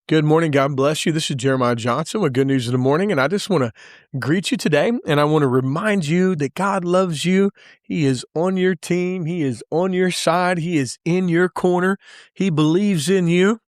Good morning. God bless you. This is Jeremiah Johnson with Good News in the Morning, and I just want to greet you today, and I want to remind you that God loves you. He is on your team. He is on your side. He is in your corner. He believes in you,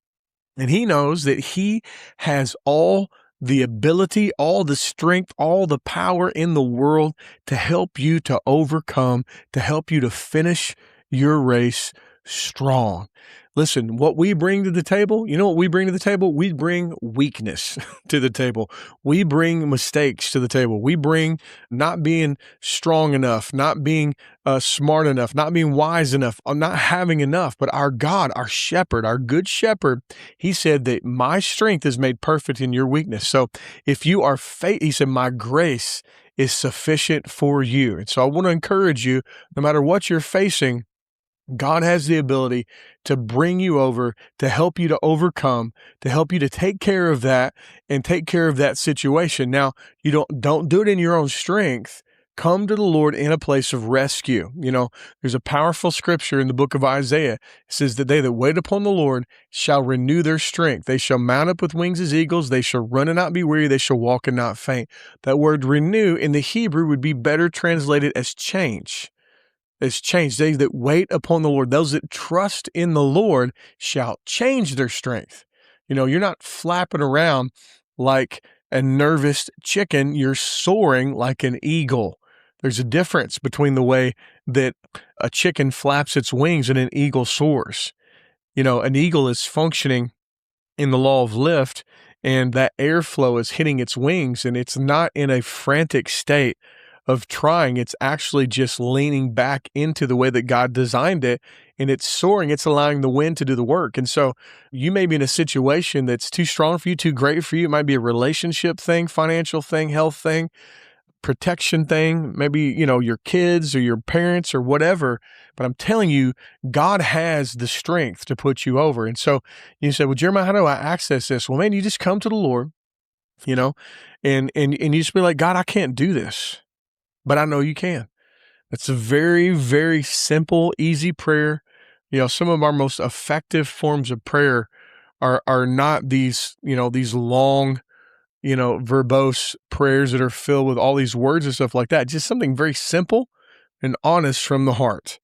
and He knows that He has all the ability, all the strength, all the power in the world to help you to overcome, to help you to finish your race strong. Listen, what we bring to the table, you know what we bring to the table? We bring weakness to the table. We bring mistakes to the table. We bring not being strong enough, not being smart enough, not being wise enough, not having enough. But our God, our shepherd, our good shepherd, He said that my strength is made perfect in your weakness. So if you are He said, my grace is sufficient for you. And so I want to encourage you, no matter what you're facing, God has the ability to bring you over, to help you to overcome, to help you to take care of that and take care of that situation. Now, you don't do it in your own strength. Come to the Lord in a place of rescue. You know, there's a powerful scripture in the book of Isaiah. It says that they that wait upon the Lord shall renew their strength. They shall mount up with wings as eagles. They shall run and not be weary. They shall walk and not faint. That word renew in the Hebrew would be better translated as change. It's changed. They that wait upon the Lord, those that trust in the Lord shall change their strength. You know, you're not flapping around like a nervous chicken. You're soaring like an eagle. There's a difference between the way that a chicken flaps its wings and an eagle soars. You know, an eagle is functioning in the law of lift, and that airflow is hitting its wings, and it's not in a frantic state of trying. It's actually just leaning back into the way that God designed it, and it's soaring. It's allowing the wind to do the work. And so you may be in a situation that's too strong for you, too great for you. It might be a relationship thing, financial thing, health thing, protection thing, maybe, you know, your kids or your parents or whatever. But I'm telling you, God has the strength to put you over. And so you say, well, Jeremiah, how do I access this? Well, man, you just come to the Lord, you know, and you just be like, God, I can't do this, but I know you can. It's a very, very simple, easy prayer. You know, some of our most effective forms of prayer are not these, you know, these long, you know, verbose prayers that are filled with all these words and stuff like that. Just something very simple and honest from the heart.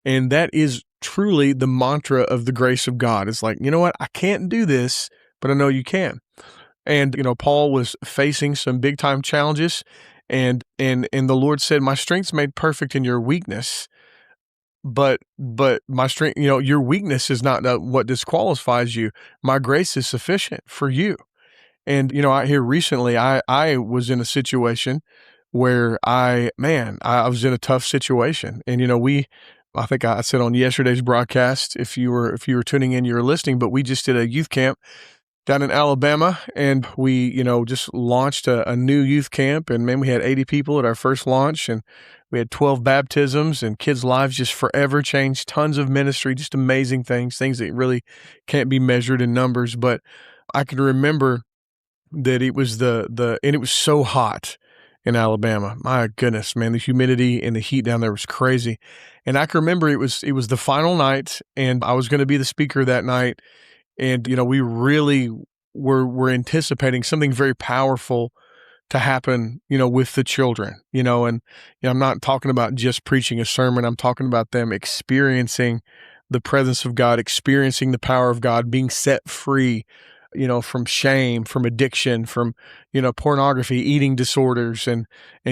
And that is truly the mantra of the grace of God. It's like, you know what? I can't do this, but I know you can. And, you know, Paul was facing some big time challenges. And the Lord said, my strength's made perfect in your weakness, but my strength, you know, your weakness is not what disqualifies you. My grace is sufficient for you. And, you know, I here recently, I was in a situation where I was in a tough situation. And, you know, I think I said on yesterday's broadcast, if you were tuning in, you were listening, but we just did a youth camp down in Alabama, and we, you know, just launched a new youth camp, and man, we had 80 people at our first launch, and we had 12 baptisms, and kids' lives just forever changed, tons of ministry, just amazing things that really can't be measured in numbers. But I can remember that it was and it was so hot in Alabama. My goodness, man, the humidity and the heat down there was crazy. And I can remember it was the final night, and I was going to be the speaker that night. And, you know, we really were anticipating something very powerful to happen, you know, with the children, you know, and you know, I'm not talking about just preaching a sermon. I'm talking about them experiencing the presence of God, experiencing the power of God, being set free, you know, from shame, from addiction, from, you know, pornography, eating disorders, and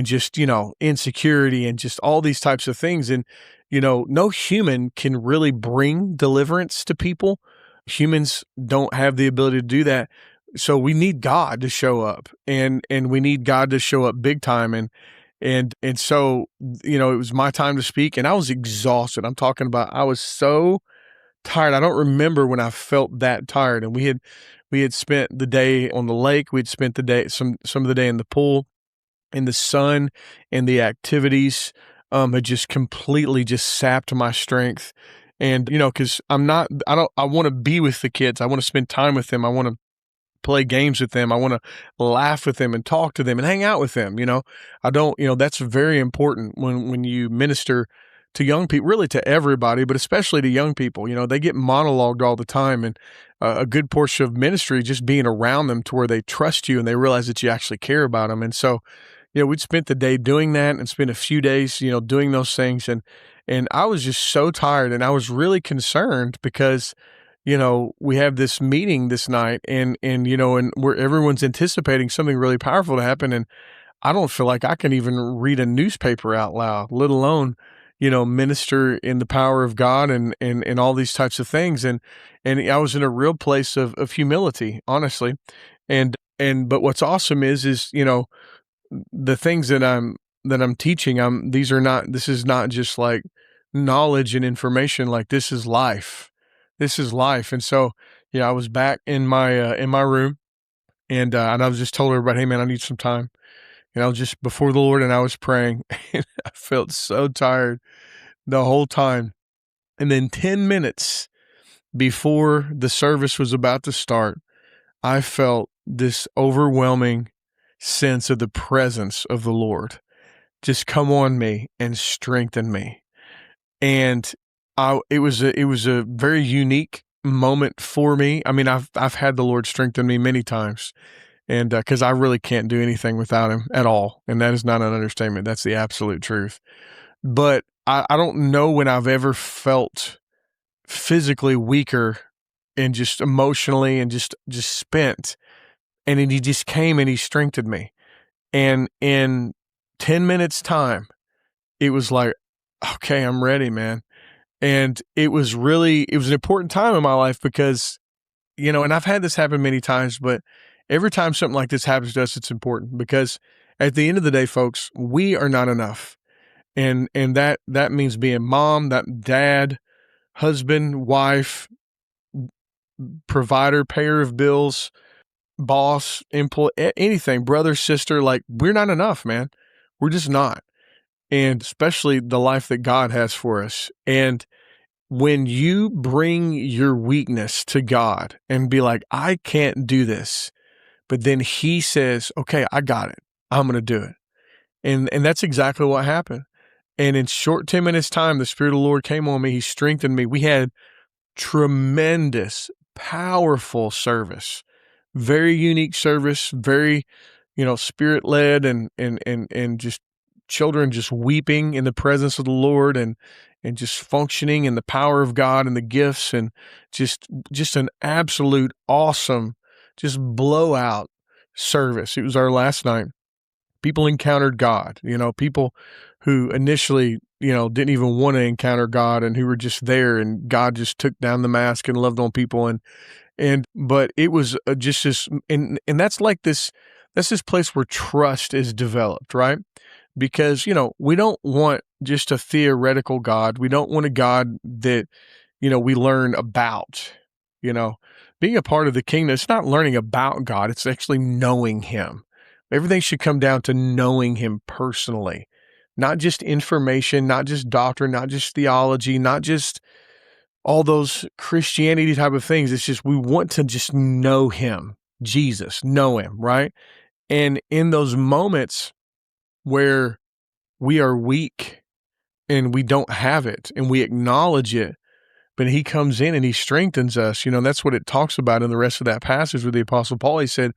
just, you know, insecurity, and just all these types of things. And, you know, no human can really bring deliverance to people. Humans don't have the ability to do that. So we need God to show up, and we need God to show up big time. And so, you know, it was my time to speak, and I was exhausted. I'm talking about, I was so tired. I don't remember when I felt that tired. And we had spent the day on the lake. We'd spent the day, some of the day in the pool, and the sun and the activities had just completely just sapped my strength. And, you know, cause I want to be with the kids. I want to spend time with them. I want to play games with them. I want to laugh with them and talk to them and hang out with them. You know, that's very important when you minister to young people, really to everybody, but especially to young people. You know, they get monologued all the time. And a good portion of ministry just being around them to where they trust you and they realize that you actually care about them. And so, we'd spent the day doing that and spent a few days, doing those things. And I was just so tired and I was really concerned because, we have this meeting this night and where everyone's anticipating something really powerful to happen. And I don't feel like I can even read a newspaper out loud, let alone, minister in the power of God and all these types of things. And I was in a real place of humility, honestly. But what's awesome is, the things that I'm teaching, this is not just like knowledge and information, like this is life. This is life. And so, I was back in my room and I was just told everybody, hey man, I need some time. And I was just before the Lord and I was praying and I felt so tired the whole time. And then 10 minutes before the service was about to start, I felt this overwhelming sense of the presence of the Lord just come on me and strengthen me. And it was a very unique moment for me. I mean, I've had the Lord strengthen me many times. And because I really can't do anything without him at all. And that is not an understatement. That's the absolute truth. But I don't know when I've ever felt physically weaker and just emotionally and just spent. And then he just came and he strengthened me. And in 10 minutes time, it was like, okay, I'm ready, man. And it was an important time in my life because, and I've had this happen many times, but every time something like this happens to us, it's important because at the end of the day, folks, we are not enough. And that means being mom, dad, husband, wife, provider, payer of bills, boss, employee, anything, brother, sister, like we're not enough, man. We're just not. And especially the life that God has for us. And when you bring your weakness to God and be like, I can't do this, but then he says, okay, I got it. I'm going to do it. And that's exactly what happened. And in short 10 minutes time, the Spirit of the Lord came on me. He strengthened me. We had tremendous, powerful service, very unique service, very, Spirit led and just children just weeping in the presence of the Lord and just functioning in the power of God and the gifts and just an absolute awesome, just blowout service. It was our last night. People encountered God, people who initially, didn't even want to encounter God and who were just there and God just took down the mask and loved on people. But it was just this, and that's like this, that's this place where trust is developed, right? Because, we don't want just a theoretical God. We don't want a God that, we learn about, being a part of the kingdom. It's not learning about God. It's actually knowing him. Everything should come down to knowing him personally, not just information, not just doctrine, not just theology, not just all those Christianity type of things. It's just, we want to just know him, Jesus, know him, right? And in those moments where we are weak and we don't have it and we acknowledge it, but he comes in and he strengthens us. That's what it talks about in the rest of that passage with the Apostle Paul. He said,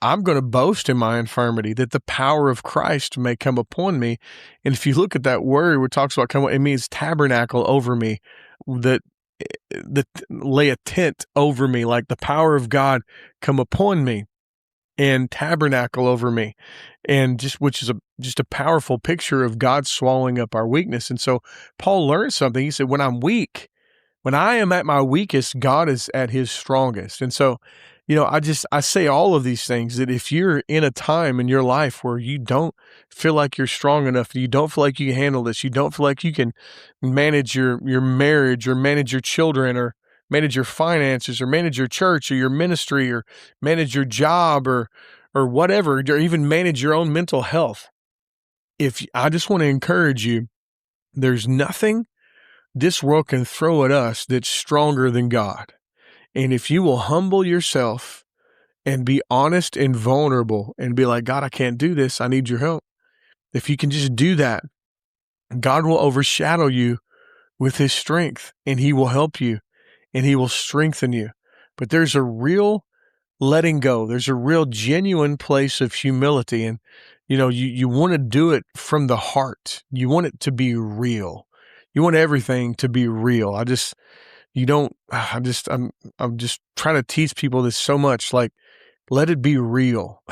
I'm going to boast in my infirmity that the power of Christ may come upon me. And if you look at that word, it talks about it means tabernacle over me, that lay a tent over me, like the power of God come upon me and tabernacle over me. And which is just a powerful picture of God swallowing up our weakness. And so Paul learned something. He said, when I'm weak, when I am at my weakest, God is at his strongest. And so, I say all of these things that if you're in a time in your life where you don't feel like you're strong enough, you don't feel like you can handle this, you don't feel like you can manage your marriage or manage your children or manage your finances or manage your church or your ministry or manage your job or whatever, or even manage your own mental health. I just want to encourage you, there's nothing this world can throw at us that's stronger than God. And if you will humble yourself and be honest and vulnerable and be like, God, I can't do this. I need your help. If you can just do that, God will overshadow you with his strength and he will help you. and he will strengthen you. But there's a real letting go. There's a real genuine place of humility. And, you want to do it from the heart. You want it to be real. You want everything to be real. I'm just trying to teach people this so much, like, let it be real,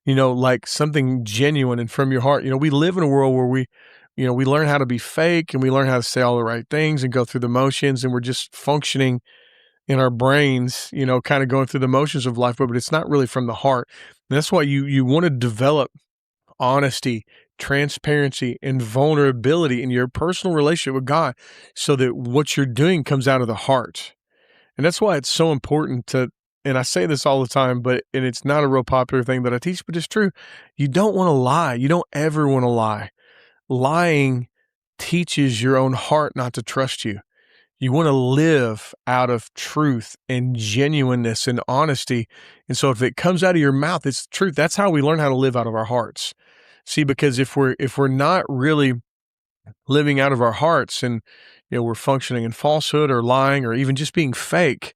like something genuine and from your heart. We live in a world where we learn how to be fake, and we learn how to say all the right things and go through the motions, and we're just functioning in our brains, kind of going through the motions of life, but it's not really from the heart. And that's why you want to develop honesty, transparency, and vulnerability in your personal relationship with God, so that what you're doing comes out of the heart. And that's why it's so important and I say this all the time, and it's not a real popular thing that I teach, but it's true. You don't want to lie. You don't ever want to lie. Lying teaches your own heart not to trust you. You want to live out of truth and genuineness and honesty. And so if it comes out of your mouth, it's the truth. That's how we learn how to live out of our hearts. See, because if we're not really living out of our hearts, and we're functioning in falsehood or lying or even just being fake,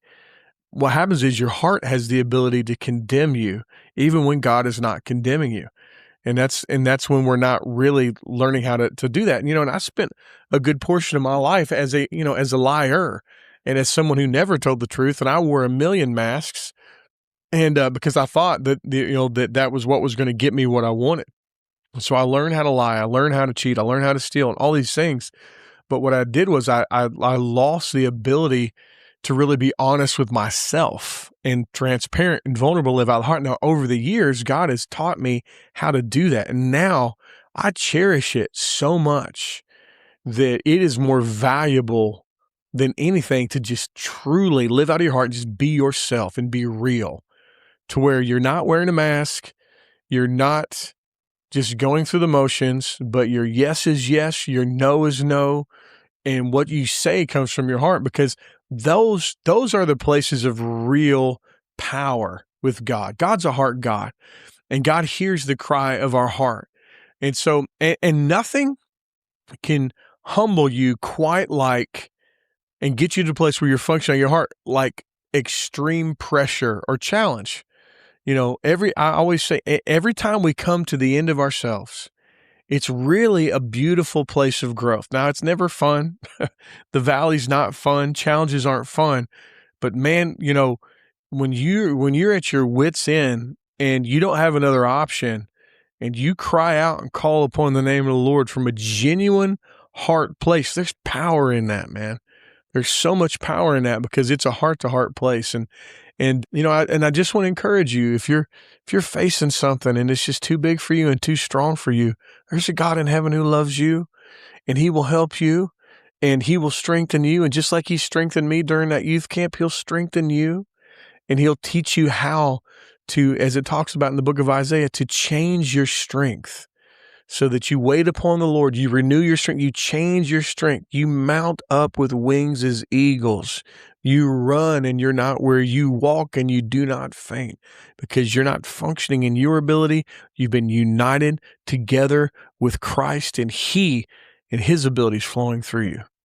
what happens is your heart has the ability to condemn you even when God is not condemning you. And that's when we're not really learning how to do that. And I spent a good portion of my life as a liar, and as someone who never told the truth, and I wore a million masks, and because I thought that that was what was going to get me what I wanted. So I learned how to lie, I learned how to cheat, I learned how to steal, and all these things. But what I did was I lost the ability to really be honest with myself and transparent and vulnerable, live out of the heart. Now, over the years, God has taught me how to do that. And now I cherish it so much that it is more valuable than anything to just truly live out of your heart, just be yourself and be real, to where you're not wearing a mask, you're not just going through the motions, but your yes is yes, your no is no, and what you say comes from your heart, because those are the places of real power with God. God's a heart God, and God hears the cry of our heart. And so, and nothing can humble you quite like, and get you to a place where you're functioning on your heart, like extreme pressure or challenge. I always say, every time we come to the end of ourselves, it's really a beautiful place of growth. Now, it's never fun. The valley's not fun. Challenges aren't fun. But man, when you're at your wit's end and you don't have another option, and you cry out and call upon the name of the Lord from a genuine heart place, there's power in that, man. There's so much power in that, because it's a heart-to-heart place. And I just want to encourage you, if you're facing something and it's just too big for you and too strong for you, there's a God in heaven who loves you, and he will help you, and he will strengthen you. And just like he strengthened me during that youth camp, he'll strengthen you, and he'll teach you how to, as it talks about in the book of Isaiah, to change your strength, so that you wait upon the Lord, you renew your strength, you change your strength, you mount up with wings as eagles, you run and you're not weary, you walk and you do not faint, because you're not functioning in your ability. You've been united together with Christ, and he and his abilities flowing through you.